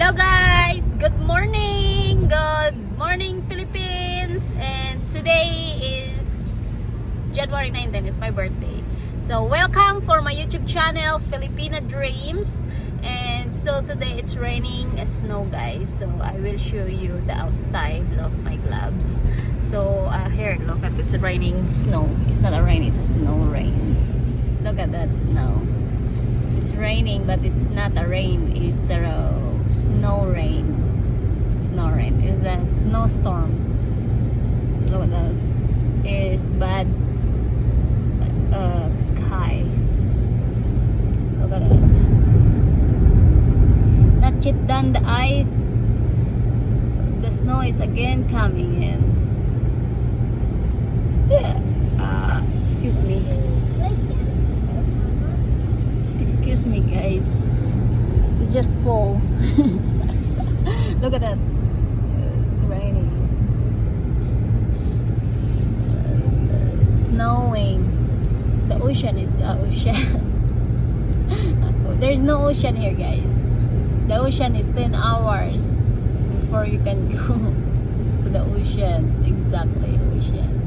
Hello guys! Good morning! Good morning Philippines! And today is January 19th. It's my birthday. So welcome for my YouTube channel, Filipina Dreams. And so today it's raining snow guys. So I will show you the outside. Look, my gloves. So here, look at it's raining snow. It's not a rain, it's a snow rain. Look at that snow. It's raining but it's not a rain. It's a snow rain. Snow rain. It's a snowstorm. Look at that. It's bad sky. Look at that. Not yet done the ice. The snow is again coming in. Excuse me. Excuse me guys. It's just fall. Look at that. It's raining. Snowing. The ocean is ocean. There's no ocean here guys. The ocean is 10 hours before you can go to the ocean. Exactly, ocean.